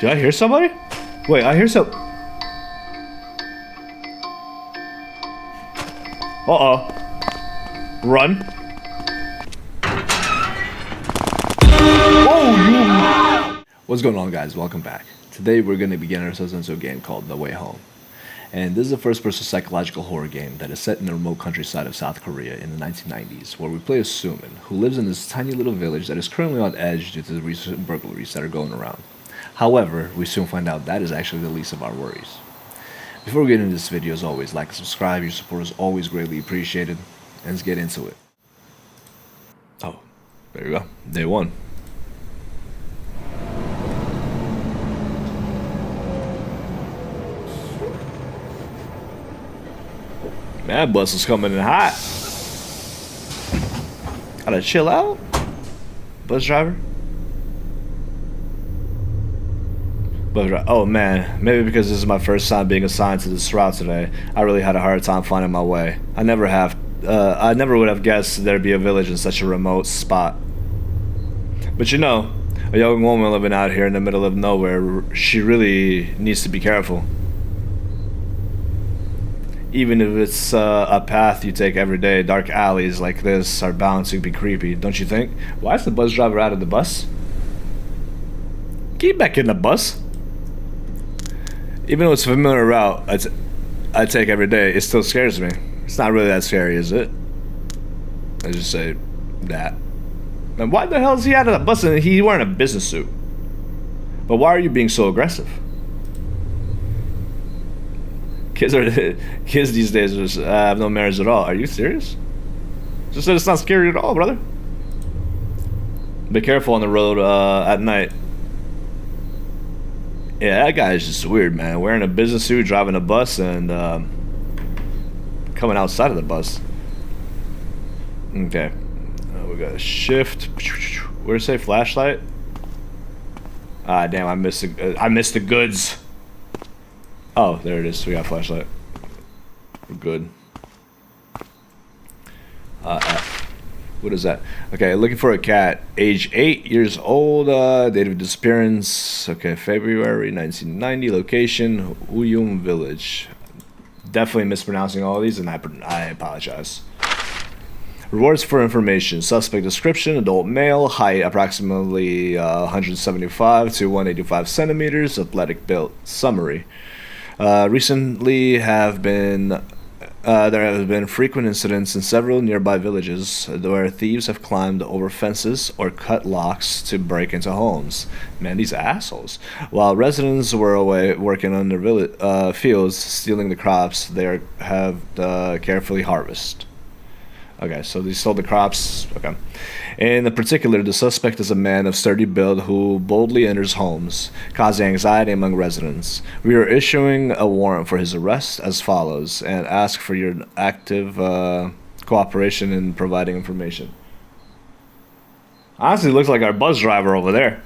Did I hear somebody? Wait, I hear some... Uh-oh. Run. Whoa! What's going on, guys? Welcome back. Today we're going to be getting ourselves into a game called The Way Home. And this is a first-person psychological horror game that is set in the remote countryside of South Korea in the 1990s, where we play a Suman, who lives in this tiny little village that is currently on edge due to the recent burglaries that are going around. However, we soon find out that is actually the least of our worries. Before we get into this video, as always, like and subscribe. Your support is always greatly appreciated. And let's get into it. Oh, there you go. Day one. Man, that bus is coming in hot. Gotta chill out, bus driver. Oh man, maybe because this is my first time being assigned to this route today, I really had a hard time finding my way. I never would have guessed there'd be a village in such a remote spot. But you know, a young woman living out here in the middle of nowhere, she really needs to be careful. Even if it's a path you take every day, dark alleys like this are bound to be creepy, don't you think? Why is the bus driver out of the bus? Get back in the bus. Even though it's a familiar route I take every day, it still scares me. It's not really that scary, is it? I just say that. And why the hell is he out of the bus and he's wearing a business suit? But why are you being so aggressive? Kids these days just have no manners at all. Are you serious? Just said it's not scary at all, brother. Be careful on the road at night. Yeah, that guy is just weird, man. Wearing a business suit, driving a bus, and coming outside of the bus. Okay. We got a shift. Where's say flashlight? Ah, damn! I missed the goods. Oh, there it is. We got a flashlight. We're good. What is that? Okay, looking for a cat. Age 8 years old. Date of disappearance. Okay, February 1990. Location, Uyum Village. Definitely mispronouncing all of these, and I apologize. Rewards for information. Suspect description, adult male, height approximately 175 to 185 centimeters, athletic build. Summary. Recently there have been frequent incidents in several nearby villages where thieves have climbed over fences or cut locks to break into homes. Man, these assholes. While residents were away working on their fields, stealing the crops they have carefully harvested. Okay, so they stole the crops. Okay. In particular, the suspect is a man of sturdy build who boldly enters homes, causing anxiety among residents. We are issuing a warrant for his arrest as follows, and ask for your active cooperation in providing information. Honestly, looks like our bus driver over there.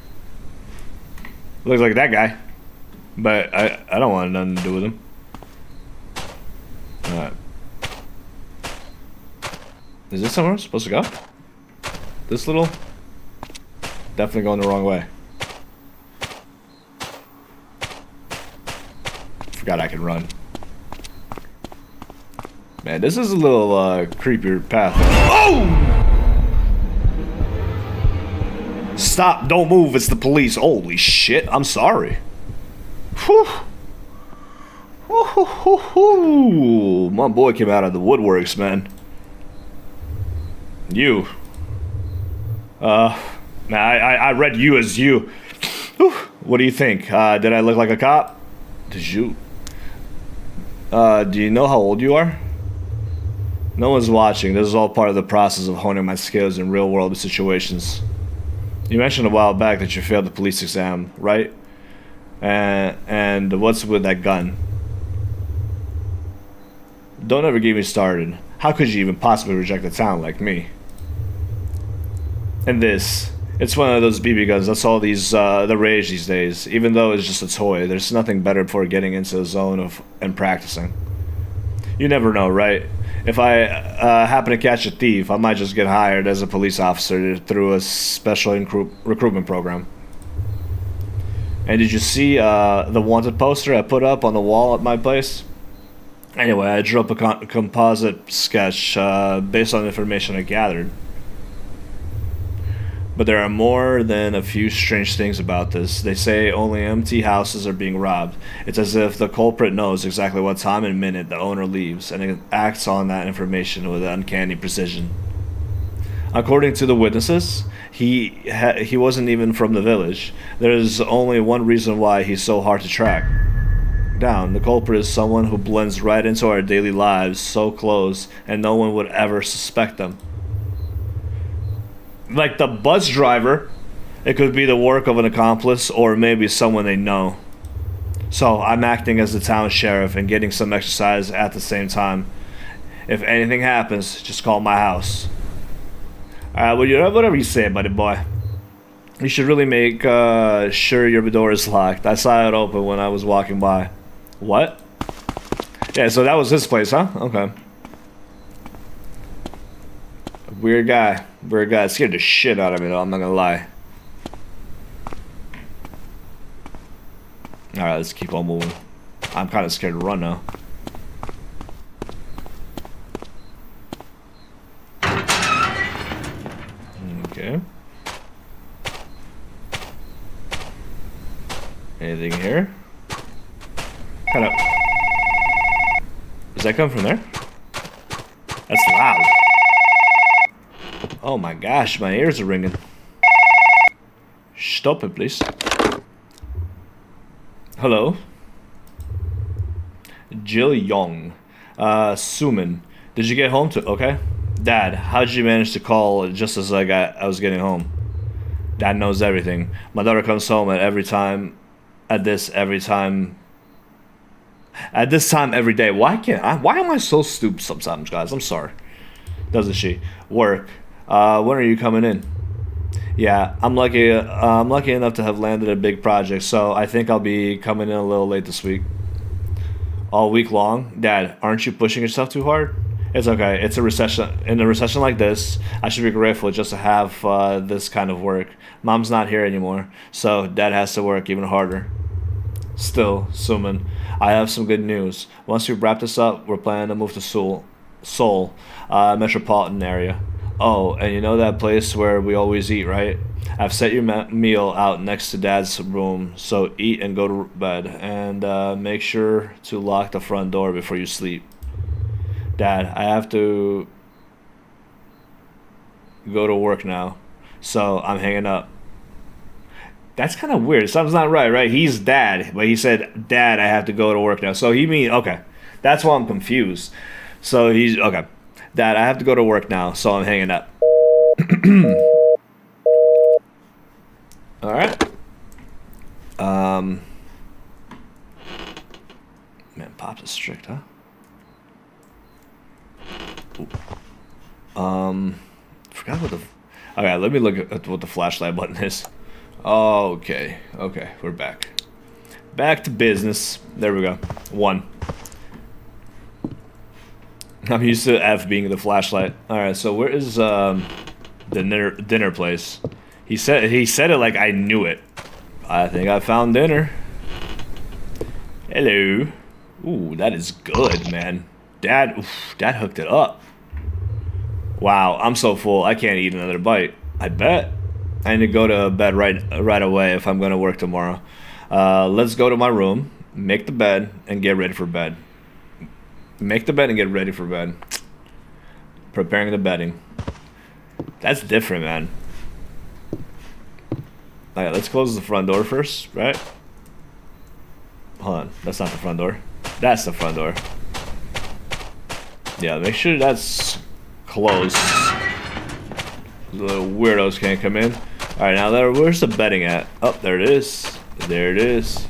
Looks like that guy. But I don't want nothing to do with him. Alright. Is this somewhere I'm supposed to go? This little? Definitely going the wrong way. Forgot I can run. Man, this is a little creepier path. Oh! Stop, don't move, it's the police. Holy shit, I'm sorry. Whew. Woo-hoo-hoo-hoo. My boy came out of the woodworks, man. You. Man, I read you as you. Whew. What do you think? Did I look like a cop? Did you? Do you know how old you are? No one's watching. This is all part of the process of honing my skills in real-world situations. You mentioned a while back that you failed the police exam, right? And what's with that gun? Don't ever get me started. How could you even possibly reject a talent like me? And this, it's one of those BB guns. That's all the rage these days. Even though it's just a toy, there's nothing better for getting into the zone of and practicing. You never know, right? If I happen to catch a thief, I might just get hired as a police officer through a special recruitment program. And did you see the wanted poster I put up on the wall at my place? Anyway, I drew up a composite sketch based on information I gathered. But there are more than a few strange things about this. They say only empty houses are being robbed. It's as if the culprit knows exactly what time and minute the owner leaves, and it acts on that information with uncanny precision. According to the witnesses, he wasn't even from the village. There is only one reason why he's so hard to track down. The culprit is someone who blends right into our daily lives so close, and no one would ever suspect them. Like the bus driver, it could be the work of an accomplice or maybe someone they know. So I'm acting as the town sheriff and getting some exercise at the same time. If anything happens, just call my house. Well, whatever you say, buddy boy. You should really make sure your door is locked. I saw it open when I was walking by. What? Yeah, so that was his place, huh? Okay. Weird guy. Weird guy. It scared the shit out of me, though. I'm not gonna lie. Alright, let's keep on moving. I'm kind of scared to run now. Okay. Anything here? Kind of. Does that come from there? That's loud. Oh my gosh, my ears are ringing. Stop it, please. Hello? Jill Young. Suman. Did you get home to... Okay. Dad, how'd you manage to call just as I was getting home? Dad knows everything. My daughter comes home at this time every day. Why am I so stupid sometimes, guys? I'm sorry. Doesn't she? Work. When are you coming in? Yeah, I'm lucky enough to have landed a big project, so I think I'll be coming in a little late this week. All week long? Dad, aren't you pushing yourself too hard? It's okay. It's a recession. In a recession like this, I should be grateful just to have this kind of work. Mom's not here anymore, so Dad has to work even harder. Still, Suman, I have some good news. Once we wrap this up, we're planning to move to Seoul, metropolitan area. Oh, and you know that place where we always eat, right? I've set your meal out next to Dad's room, so eat and go to bed. And make sure to lock the front door before you sleep. Dad, I have to go to work now, so I'm hanging up. That's kind of weird. Something's not right? He's Dad, but he said, Dad, I have to go to work now. So he mean, okay. That's why I'm confused. So he's, okay. Dad, I have to go to work now, so I'm hanging up. Alright. Man, Pops is strict, huh? Ooh. Forgot what the... Okay, let me look at what the flashlight button is. Okay, we're back. Back to business. There we go. 1. I'm used to F being the flashlight. Alright, so where is the dinner place? He said it like I knew it. I think I found dinner. Hello. Ooh, that is good, man. Dad hooked it up. Wow, I'm so full. I can't eat another bite. I bet. I need to go to bed right away if I'm gonna work tomorrow. Let's go to my room, make the bed, and get ready for bed. Make the bed and get ready for bed. Preparing the bedding. That's different, man. Alright, let's close the front door first, right? Hold on, that's not the front door. That's the front door. Yeah, make sure that's closed. Little weirdos can't come in. Alright, now where's the bedding at? Oh, there it is. There it is.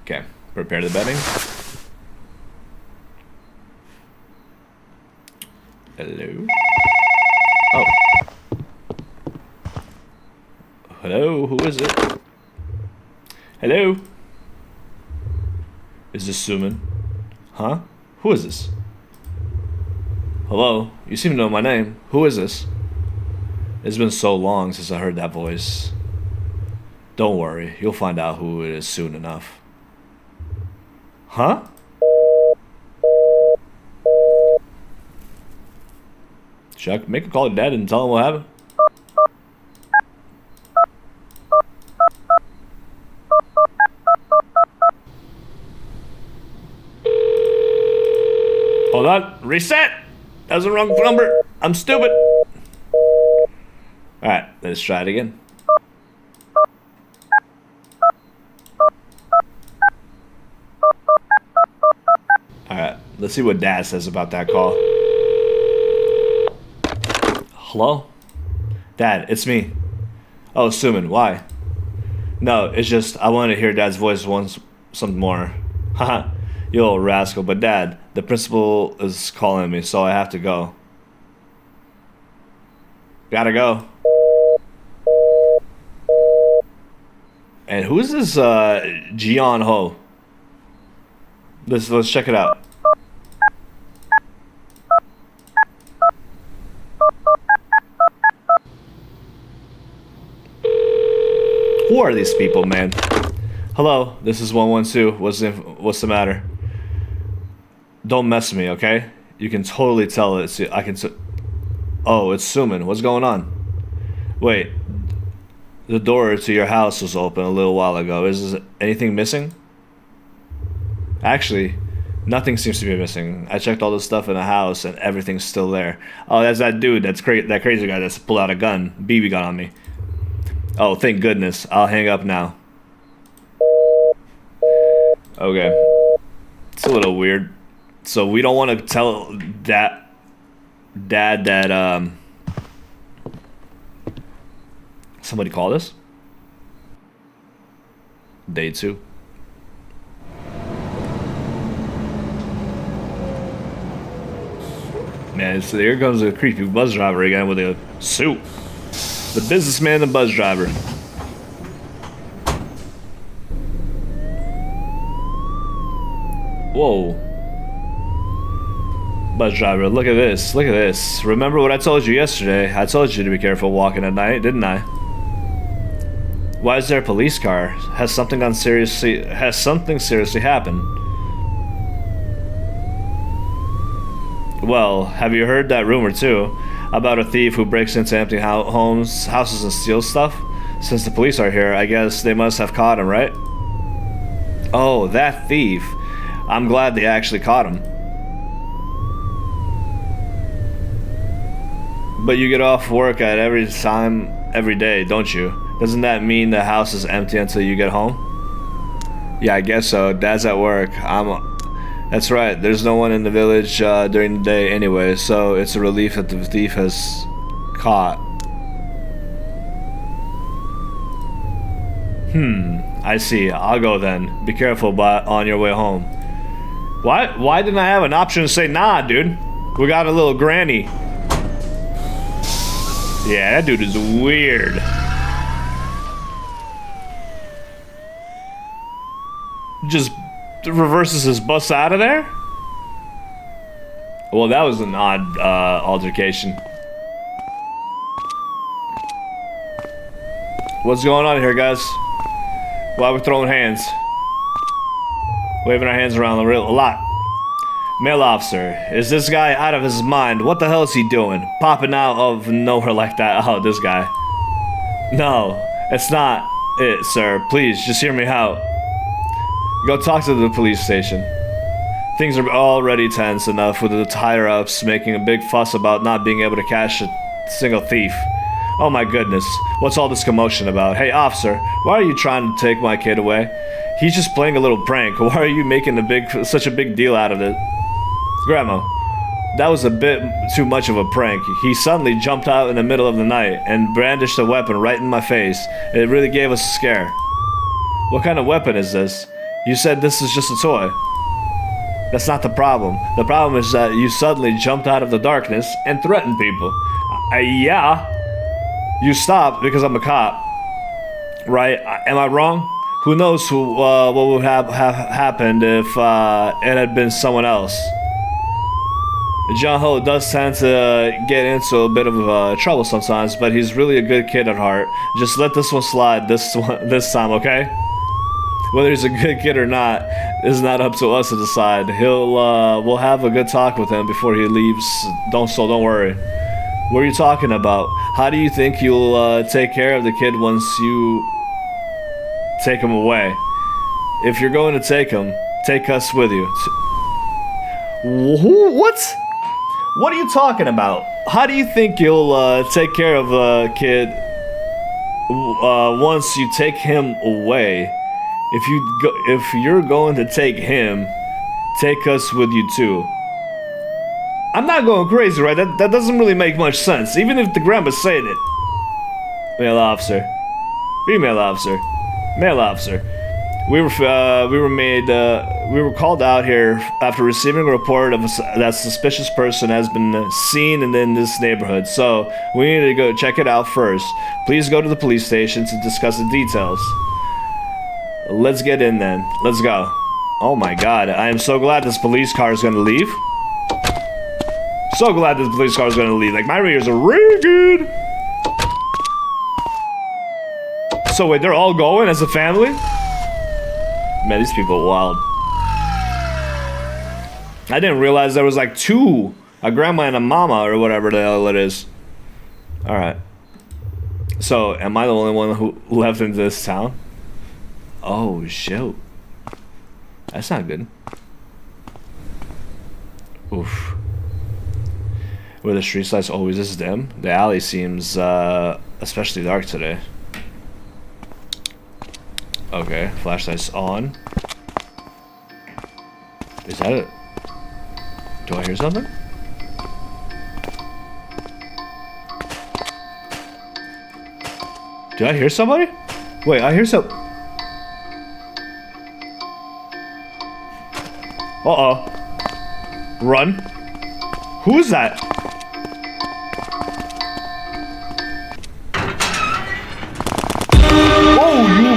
Okay, prepare the bedding. Hello? Oh. Hello, who is it? Hello? Is this Suman? Huh? Who is this? Hello? You seem to know my name. Who is this? It's been so long since I heard that voice. Don't worry, you'll find out who it is soon enough. Huh? Chuck, make a call to Dad and tell him what happened. Hold on, reset! That was the wrong number. I'm stupid. Alright, let's try it again. Alright, let's see what Dad says about that call. Hello? Dad, it's me. Oh, Suman, why? No, it's just I wanted to hear Dad's voice once, some more. Haha, you old rascal. But Dad, the principal is calling me, so I have to go. Gotta go. And who's this Jian Ho? Let's check it out. Who are these people, man? Hello, this is 112. What's the matter? Don't mess with me, okay? You can totally tell it's oh, it's Suman. What's going on? Wait, the door to your house was open a little while ago. Is anything missing? Actually, nothing seems to be missing. I checked all the stuff in the house and everything's still there. Oh, that's that dude. That crazy guy that's pulled out a gun, BB gun on me. Oh, thank goodness. I'll hang up now. Okay. It's a little weird. So we don't want to tell Dad that somebody called us? Day 2. Man, so here comes a creepy bus driver again with a suit. The businessman and bus driver. Whoa. Bus driver, look at this. Look at this. Remember what I told you yesterday? I told you to be careful walking at night, didn't I? Why is there a police car? Has something seriously happened? Well, have you heard that rumor too? About a thief who breaks into empty houses and steals stuff? Since the police are here, I guess they must have caught him, right? Oh, that thief. I'm glad they actually caught him. But you get off work at every day, don't you? Doesn't that mean the house is empty until you get home? Yeah, I guess so. Dad's at work. That's right, there's no one in the village during the day anyway, so it's a relief that the thief has caught. I see. I'll go then. Be careful on your way home. Why didn't I have an option to say nah, dude? We got a little granny. Yeah, that dude is weird. Just reverses his bus out of there? Well, that was an odd altercation. What's going on here, guys? Why are we throwing hands? Waving our hands around a lot. Male officer, is this guy out of his mind? What the hell is he doing? Popping out of nowhere like that. Oh, this guy. No, it's not it, sir. Please, just hear me out. Go talk to the police station. Things are already tense enough with the higher-ups making a big fuss about not being able to catch a single thief. Oh my goodness, what's all this commotion about? Hey officer, why are you trying to take my kid away? He's just playing a little prank. Why are you making such a big deal out of it? Grandma, that was a bit too much of a prank. He suddenly jumped out in the middle of the night and brandished a weapon right in my face. It really gave us a scare. What kind of weapon is this? You said this is just a toy. That's not the problem. The problem is that you suddenly jumped out of the darkness and threatened people. Yeah. You stopped because I'm a cop. Right? Am I wrong? Who knows what would have happened if it had been someone else? John Ho does tend to get into a bit of trouble sometimes, but he's really a good kid at heart. Just let this one slide this time, okay? Whether he's a good kid or not is not up to us to decide. We'll have a good talk with him before he leaves. Don't worry. What are you talking about? How do you think you'll take care of the kid once you take him away? If you're going to take him, take us with you. What? What are you talking about? How do you think you'll take care of a kid once you take him away? If you're going to take him, take us with you too. I'm not going crazy, right? That doesn't really make much sense, even if the grandma's saying it. Male officer, female officer, male officer. We were called out here after receiving a report of that suspicious person has been seen in this neighborhood. So we need to go check it out first. Please go to the police station to discuss the details. Let's get in then. Let's go. Oh my god, I am so glad this police car is gonna leave. So glad this police car is gonna leave. Like, my ears are ringing. So wait, they're all going as a family? Man, these people are wild. I didn't realize there was like two. A grandma and a mama or whatever the hell it is. Alright. So, am I the only one who left in this town? Oh, shoot. That's not good. Oof. Were the street lights always this dim? The alley seems especially dark today. Okay, flashlight's on. Is that it? Do I hear something? Did I hear somebody? Wait, I hear some. Uh-oh. Run. Who is that? Oh, you...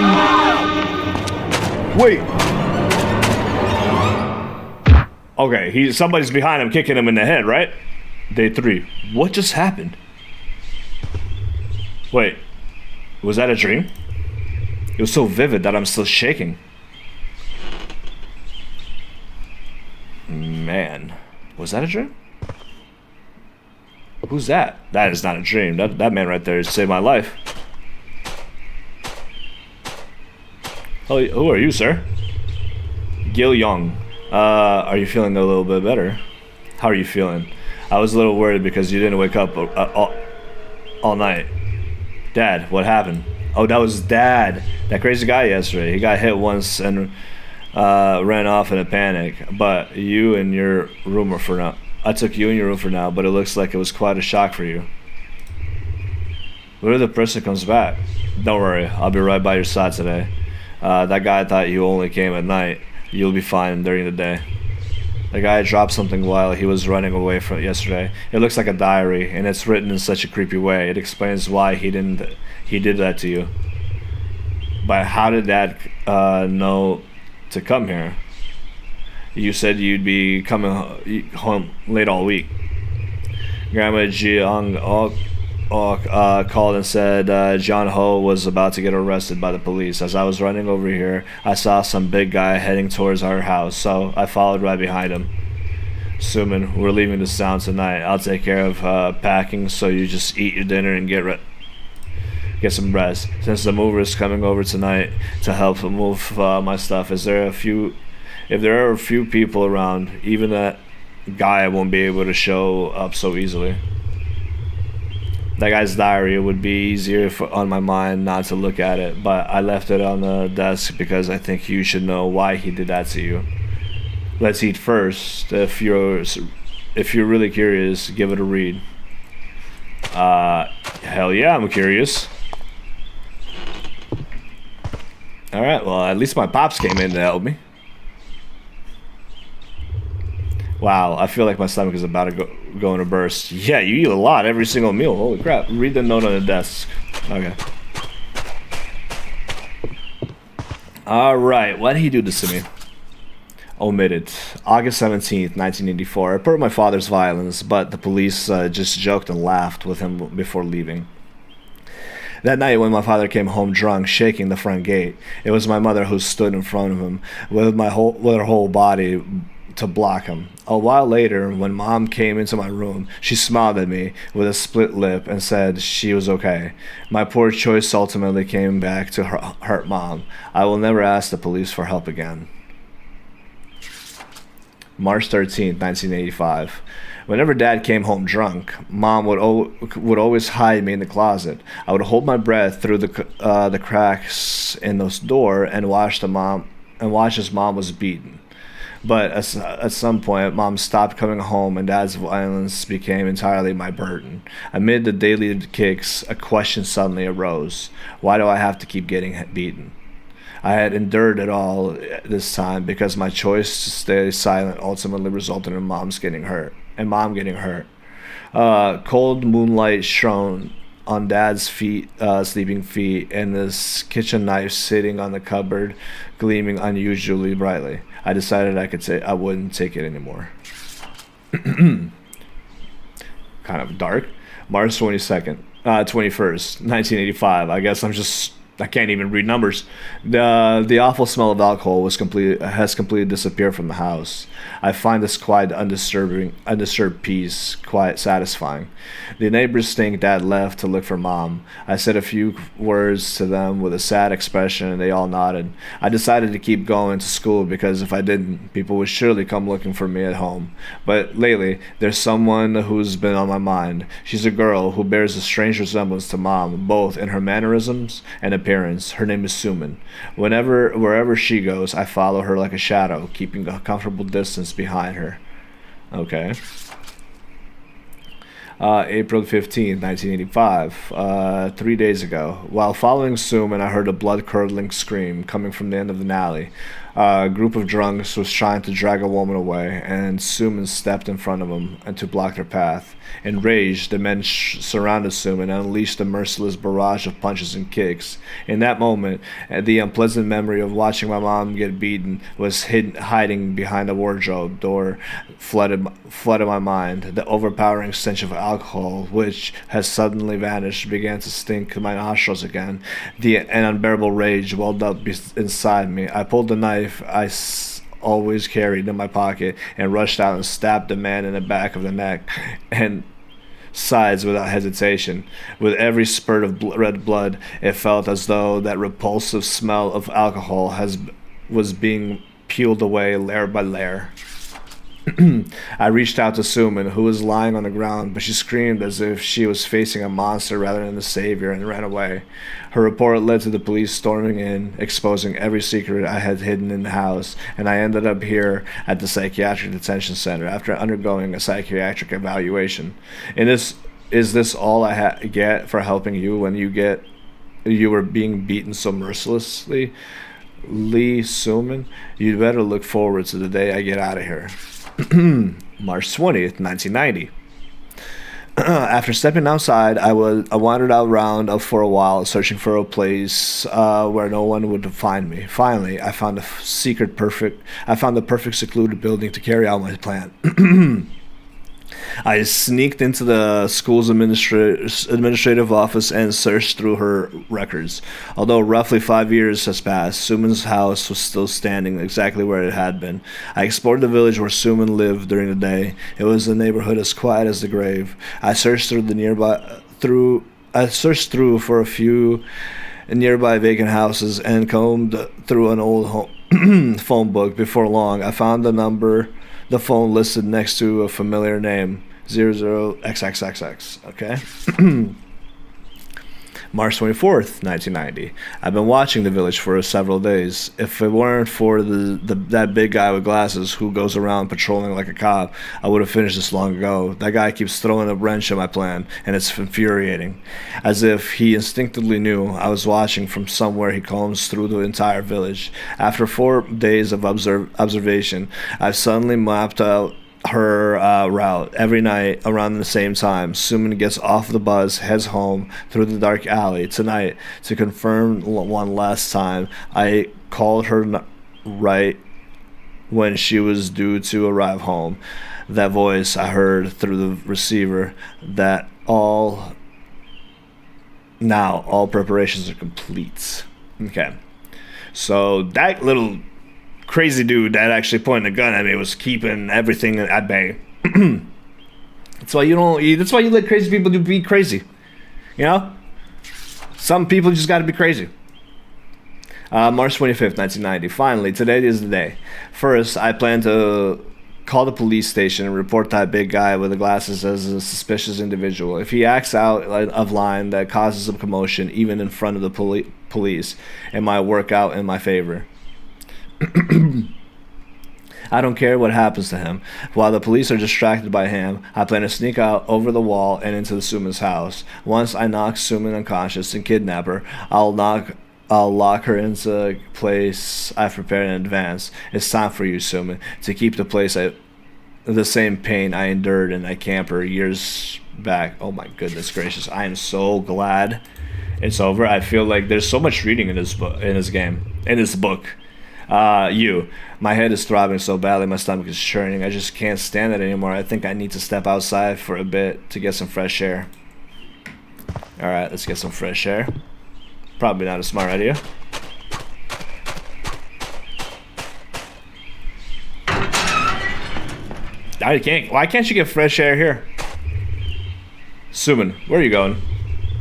Wait. Okay, somebody's behind him kicking him in the head, right? Day 3. What just happened? Wait. Was that a dream? It was so vivid that I'm still shaking. Man, was that a dream? Who's that? That is not a dream. That man right there saved my life. Oh, who are you, sir? Gil Young. Are you feeling a little bit better? How are you feeling? I was a little worried because you didn't wake up all night. Dad, what happened? Oh, that was Dad. That crazy guy yesterday. He got hit once and ran off in a panic. But you and your room are for now. I took you in your room for now, but it looks like it was quite a shock for you. What if the person comes back? Don't worry, I'll be right by your side today. That guy thought you only came at night. You'll be fine during the day. The guy dropped something while he was running away from yesterday. It looks like a diary, and it's written in such a creepy way. It explains why he did that to you. But how did Dad know to come here? You said you'd be coming home late all week. Grandma Jiang called and said John Ho was about to get arrested by the police. As I was running over here, I saw some big guy heading towards our house, so I followed right behind him. Assuming we're leaving this town tonight, I'll take care of packing, so you just eat your dinner and get some rest. Since the mover is coming over tonight to help move my stuff, if there are a few people around, even that guy won't be able to show up so easily. That guy's diary, it would be easier on my mind not to look at it, but I left it on the desk because I think you should know why he did that to you. Let's eat first. If you're really curious, give it a read. Hell yeah, I'm curious. Alright, well, at least my pops came in to help me. Wow, I feel like my stomach is about to go in a burst. Yeah, you eat a lot every single meal. Holy crap. Read the note on the desk. Okay. Alright, why did he do this to me? Omitted. August 17th, 1984. I reported my father's violence, but the police just joked and laughed with him before leaving. That night, when my father came home drunk, shaking the front gate, it was my mother who stood in front of him with her whole body to block him. A while later, when mom came into my room, she smiled at me with a split lip and said she was okay. My poor choice ultimately came back to hurt mom. I will never ask the police for help again. March 13th, 1985. Whenever dad came home drunk, mom would always hide me in the closet. I would hold my breath through the cracks in the door and watch as mom was beaten. But at some point, mom stopped coming home and dad's violence became entirely my burden. Amid the daily kicks, a question suddenly arose. Why do I have to keep getting beaten? I had endured it all this time because my choice to stay silent ultimately resulted in mom getting hurt. Cold moonlight shone on dad's sleeping feet, and his kitchen knife sitting on the cupboard, gleaming unusually brightly. I decided I wouldn't take it anymore. Kind of dark. March 21st, 1985. I can't even read numbers. The awful smell of alcohol has completely disappeared from the house. I find this quiet, undisturbed peace quite satisfying. The neighbors think Dad left to look for Mom. I said a few words to them with a sad expression, and they all nodded. I decided to keep going to school because if I didn't, people would surely come looking for me at home. But lately, there's someone who's been on my mind. She's a girl who bears a strange resemblance to Mom, both in her mannerisms and appearance. Her name is Suman. Wherever she goes, I follow her like a shadow, keeping a comfortable distance behind her. Okay. April 15th, 1985. 3 days ago, while following Suman, I heard a blood-curdling scream coming from the end of the alley. A group of drunks was trying to drag a woman away, and Suman stepped in front of them and to block their path. Enraged, the men surrounded Suman and unleashed a merciless barrage of punches and kicks. In that moment, the unpleasant memory of watching my mom get beaten was hiding behind the wardrobe door flooded my mind. The overpowering stench of alcohol, which has suddenly vanished, began to stink my nostrils again. An unbearable rage welled up inside me. I pulled the knife always carried in my pocket and rushed out and stabbed the man in the back of the neck and sides without hesitation. With every spurt of red blood, it felt as though that repulsive smell of alcohol was being peeled away layer by layer. I reached out to Suman, who was lying on the ground, but she screamed as if she was facing a monster rather than a savior, and ran away. Her report led to the police storming in, exposing every secret I had hidden in the house, and I ended up here at the psychiatric detention center after undergoing a psychiatric evaluation. Is this all I get for helping you when you were being beaten so mercilessly? Lee Suman, you'd better look forward to the day I get out of here. March 20th, 1990. After stepping outside, I wandered around for a while, searching for a place where no one would find me. Finally, I found the perfect secluded building to carry out my plan. I sneaked into the school's administrative office and searched through her records. Although roughly 5 years has passed, Suman's house was still standing exactly where it had been. I explored the village where Suman lived during the day. It was a neighborhood as quiet as the grave. I searched through for a few nearby vacant houses and combed through an old phone book. Before long, I found the phone listed next to a familiar name, 00XXXX. Okay. March 24th, 1990. I've been watching the village for several days. If it weren't for that big guy with glasses who goes around patrolling like a cop, I would have finished this long ago. That guy keeps throwing a wrench in my plan, and it's infuriating. As if he instinctively knew I was watching from somewhere, he combs through the entire village. After 4 days of observation, I've suddenly mapped out her route. Every night around the same time, Suman gets off the bus, heads home through the dark alley. Tonight, to confirm one last time, I called her right when she was due to arrive home. That voice I heard through the receiver that all preparations are complete. Okay. So that little crazy dude that actually pointed a gun at me was keeping everything at bay. That's why you let crazy people be crazy. You know? Some people just gotta be crazy. March 25th, 1990. Finally, today is the day. First, I plan to call the police station and report that big guy with the glasses as a suspicious individual. If he acts out of line that causes a commotion, even in front of the police, it might work out in my favor. I don't care what happens to him. While the police are distracted by him, I plan to sneak out over the wall and into Suman's house. Once I knock Suman unconscious and kidnap her, I'll lock her into a place I've prepared in advance. It's time for you, Suman, to keep the place the same pain I endured in a camper years back. Oh my goodness gracious! I am so glad it's over. I feel like there's so much reading in this book, in this book. My head is throbbing so badly, my stomach is churning. I just can't stand it anymore. I think I need to step outside for a bit to get some fresh air. Alright, let's get some fresh air. Probably not a smart idea. Why can't you get fresh air here? Suman, where are you going?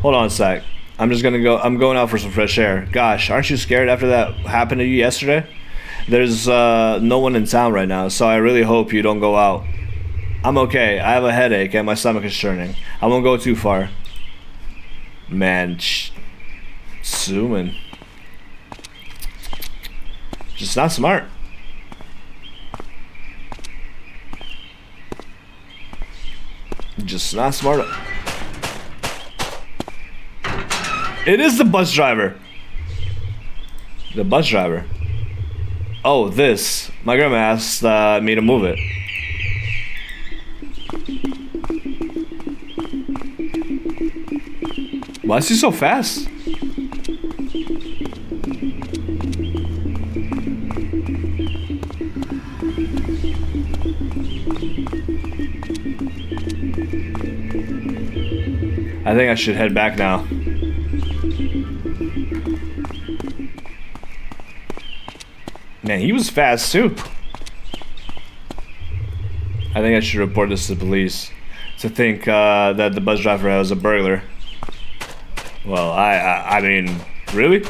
Hold on a sec. I'm going out for some fresh air. Gosh, aren't you scared after that happened to you yesterday? There's no one in town right now, so I really hope you don't go out. I'm okay. I have a headache and my stomach is churning. I won't go too far. Man, Suman. Just not smart. Just not smart. It is the bus driver. The bus driver. Oh, this. My grandma asked me to move it. Why is he so fast? I think I should head back now. Man, he was fast too. I think I should report this to the police. To think that the bus driver was a burglar. Well, I mean, really?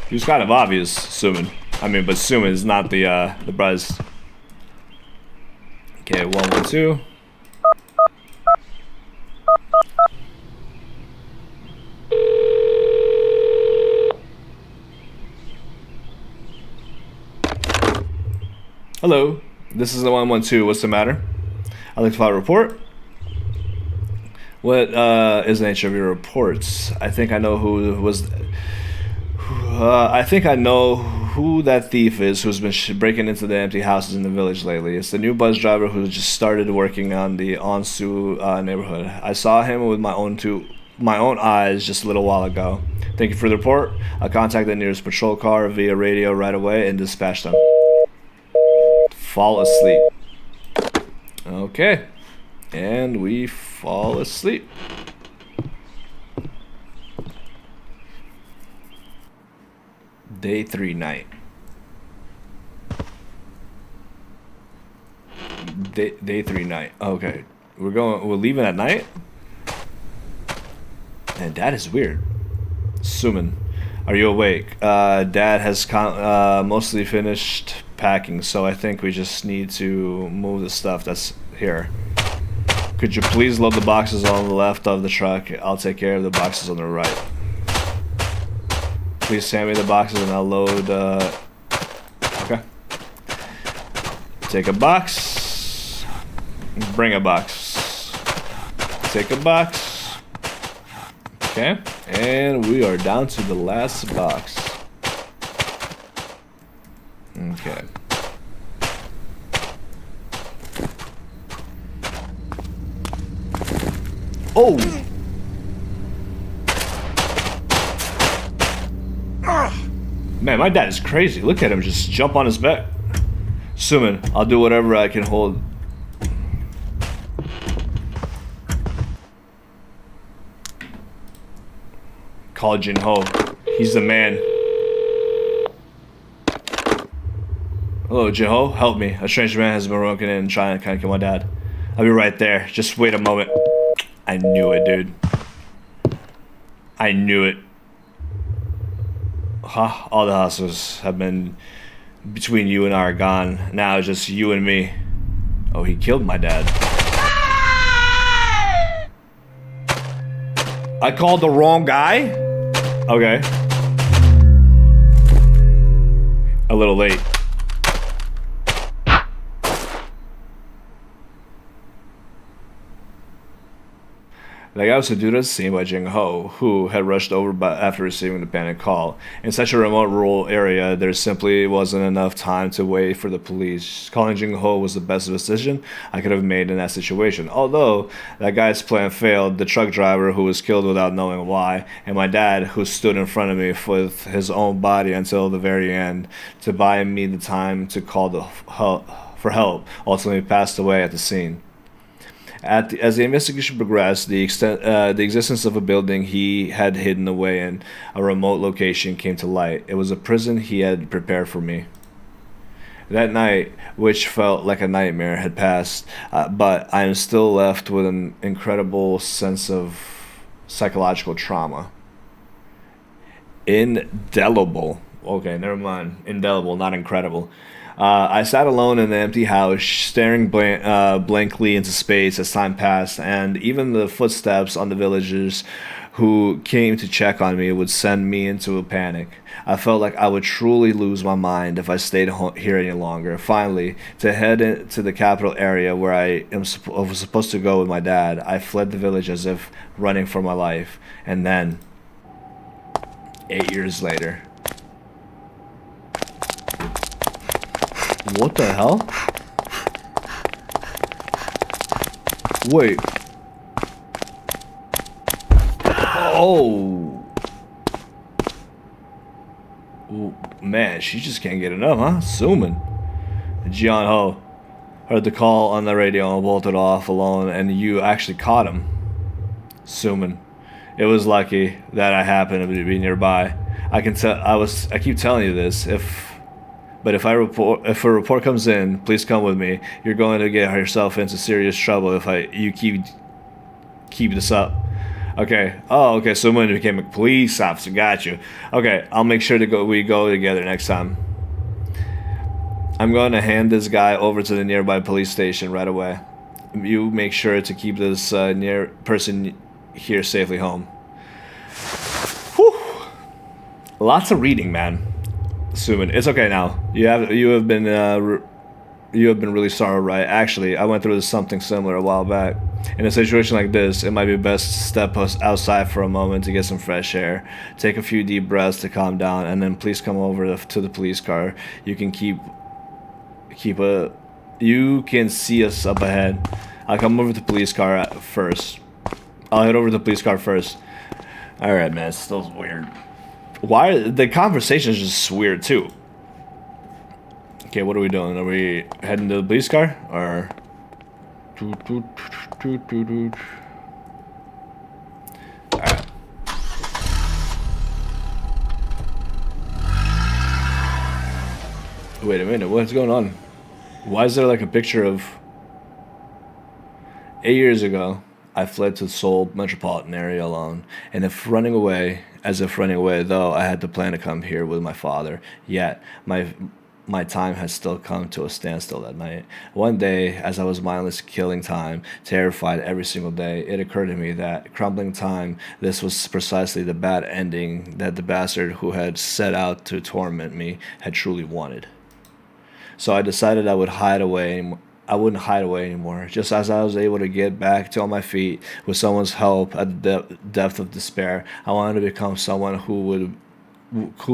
He was kind of obvious, Suman. I mean, but Suman is not the buzz. Okay, 112. Hello, this is the 112. What's the matter? I'd like to file a report. What is the nature of your reports? I think I know who was. I think I know who that thief is who's been breaking into the empty houses in the village lately. It's the new bus driver who just started working on the Onsu neighborhood. I saw him with my own eyes just a little while ago. Thank you for the report. I'll contact the nearest patrol car via radio right away and dispatch them. Fall asleep. Okay. And we fall asleep. Day 3 night. Day 3 night. Okay. We're leaving at night? And that is weird. Suman, are you awake? Dad has mostly finished packing, so I think we just need to move the stuff that's here. Could you please load the boxes on the left of the truck? I'll take care of the boxes on the right. Please hand me the boxes and I'll load. Okay. Take a box. Bring a box. Take a box. Okay. And we are down to the last box. Okay. Oh! Man, my dad is crazy. Look at him just jump on his back. Suman, I'll do whatever I can hold. Call Jin Ho. He's the man. Hello, Jin Ho. Help me. A strange man has been broken in and trying to kill my dad. I'll be right there. Just wait a moment. I knew it, dude. I knew it. Huh? All the hustlers have been between you and I are gone. Now it's just you and me. Oh, he killed my dad. I called the wrong guy? Okay. A little late. The guy was subdued at the scene by Jing Ho, who had rushed over after receiving the panic call. In such a remote rural area, there simply wasn't enough time to wait for the police. Calling Jing Ho was the best decision I could have made in that situation. Although that guy's plan failed, the truck driver who was killed without knowing why, and my dad who stood in front of me with his own body until the very end to buy me the time to call for help, ultimately passed away at the scene. As the investigation progressed, the existence of a building he had hidden away in a remote location came to light. It was a prison he had prepared for me. That night, which felt like a nightmare, had passed, but I am still left with an incredible sense of psychological trauma. Indelible. Okay, never mind. Indelible, not incredible. I sat alone in the empty house, staring blankly into space as time passed, and even the footsteps on the villagers who came to check on me would send me into a panic. I felt like I would truly lose my mind if I stayed here any longer. Finally, to head into the capital area where I was supposed to go with my dad, I fled the village as if running for my life. And then, 8 years later... What the hell? Wait. Oh. Ooh, man, she just can't get enough, huh? Suman. Jian Ho heard the call on the radio and bolted off alone, and you actually caught him. Suman. It was lucky that I happened to be nearby. I keep telling you this. But if a report comes in, please come with me. You're going to get yourself into serious trouble if you keep this up. Okay. Oh, okay. Someone became a police officer. Got you. Okay. I'll make sure we go together next time. I'm going to hand this guy over to the nearby police station right away. You make sure to keep this near person here safely home. Whew. Lots of reading, man. Suman, it's okay now. You have been really sorry, right? Actually, I went through something similar a while back. In a situation like this, it might be best to step outside for a moment to get some fresh air. Take a few deep breaths to calm down, and then please come over to the police car. You can you can see us up ahead. I'll come over to the police car first. I'll head over to the police car first. All right, man. It's still weird. Why the conversation is just weird too. Okay, what are we doing? Are we heading to the police car or? Alright. Wait a minute, what's going on? Why is there like a picture of 8 years ago? I fled to the Seoul metropolitan area alone, and if running away, though, I had to plan to come here with my father. Yet, my time had still come to a standstill that night. One day, as I was mindlessly killing time, terrified every single day, it occurred to me that, crumbling time, this was precisely the bad ending that the bastard who had set out to torment me had truly wanted. So I decided I wouldn't hide away anymore. Just as I was able to get back to on my feet with someone's help at the depth of despair, I wanted to become someone who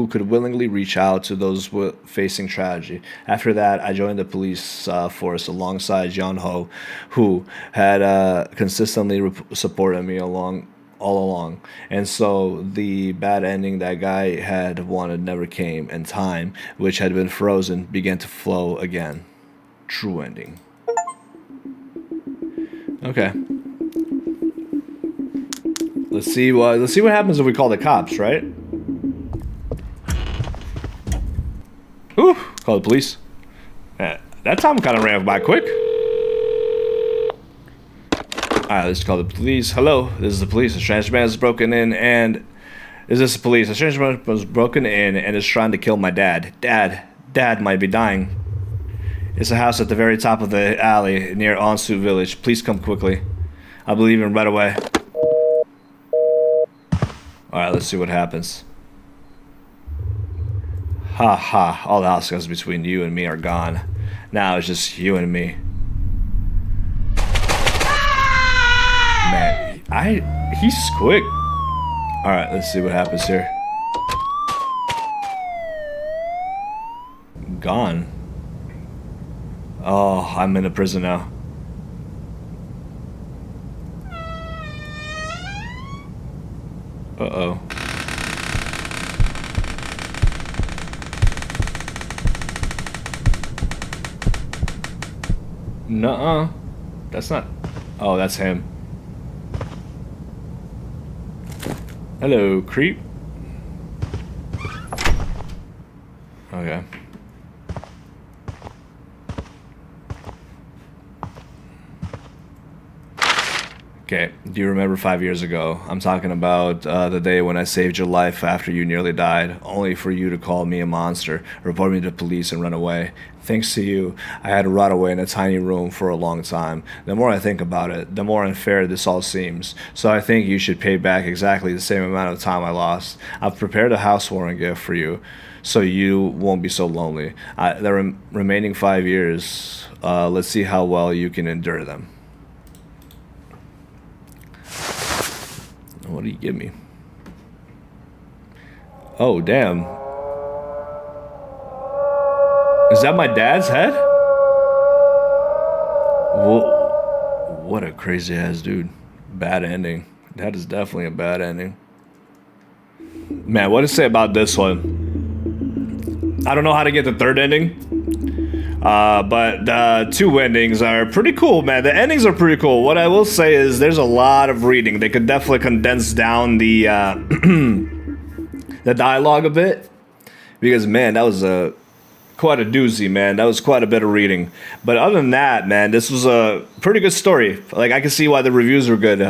could willingly reach out to those facing tragedy. After that, I joined the police force alongside John Ho, who had consistently supported me all along. And so the bad ending that guy had wanted never came, and time, which had been frozen, began to flow again. True ending. Okay. Let's see what happens if we call the cops, right? Ooh, call the police. That time kind of ran by quick. Alright, let's call the police. Hello, this is the police. A strange man has broken in and... Is this the police? A strange man was broken in and is trying to kill my dad. Dad might be dying. It's a house at the very top of the alley near Onsu Village. Please come quickly. I'll be leaving right away. Alright, let's see what happens. Ha ha, all the obstacles between you and me are gone. Now it's just you and me. Man, he's quick. Alright, let's see what happens here. Gone. Oh, I'm in a prison now. Uh-oh. Nuh-uh. That's not... Oh, that's him. Hello, creep. Okay. Okay, do you remember 5 years ago? I'm talking about the day when I saved your life after you nearly died, only for you to call me a monster, report me to police, and run away. Thanks to you, I had to rot away in a tiny room for a long time. The more I think about it, the more unfair this all seems. So I think you should pay back exactly the same amount of time I lost. I've prepared a housewarming gift for you, so you won't be so lonely. The remaining 5 years, let's see how well you can endure them. What do you give me? Oh, damn. Is that my dad's head? Whoa. What a crazy ass dude. Bad ending. That is definitely a bad ending. Man, what to say about this one? I don't know how to get the third ending. But the two endings are pretty cool, man. The endings are pretty cool. What I will say is there's a lot of reading. They could definitely condense down the the dialogue a bit. Because, man, that was quite a doozy, man. That was quite a bit of reading. But other than that, man, this was a pretty good story. Like, I can see why the reviews were good.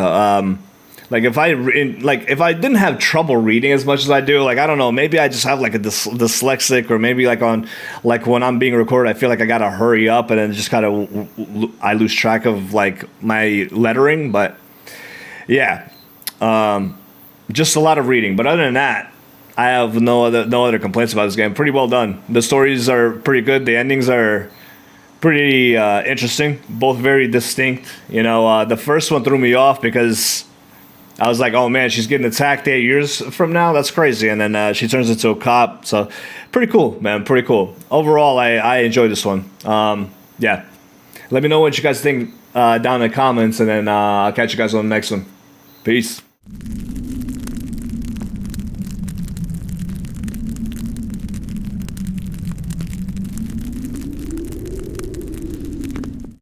Like if I didn't have trouble reading as much as I do, like I don't know, maybe I just have like a dyslexic, or maybe like when I'm being recorded, I feel like I gotta hurry up, and then just kind of I lose track of like my lettering. But yeah, just a lot of reading. But other than that, I have no other complaints about this game. Pretty well done. The stories are pretty good. The endings are pretty interesting. Both very distinct. You know, the first one threw me off because I was like, oh man, she's getting attacked 8 years from now? That's crazy. And then she turns into a cop. So pretty cool, man. Pretty cool. Overall, I enjoyed this one. Yeah. Let me know what you guys think down in the comments, and then I'll catch you guys on the next one. Peace.